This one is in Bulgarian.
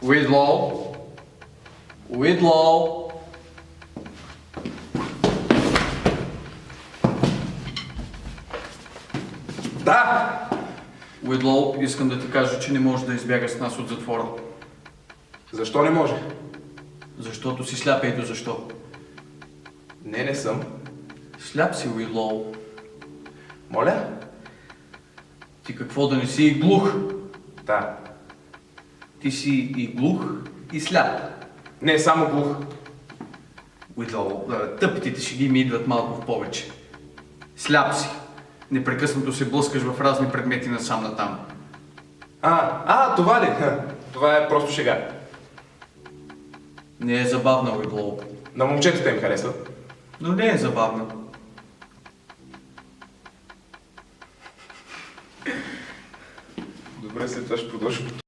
Уидлоу? Уидлоу? Да! Уидлоу, искам да ти кажа, че не можеш да избягаш с нас от затвора. Защо не може? Защото си сляп, ето защо. Не съм. Сляп си, Уидлоу. Моля? Ти какво да не си и глух? Да. Ти си и глух, и сляп. Не, само глух. Уидлоу, тъпите ти шеги ми идват малко в повече. Сляп си. Непрекъснато се блъскаш в разни предмети насам натам. Това ли? Това е просто шега. Не е забавна, Уидлоу. На момчетата им харесва. Но не е забавна. Добре, след това ще продължим.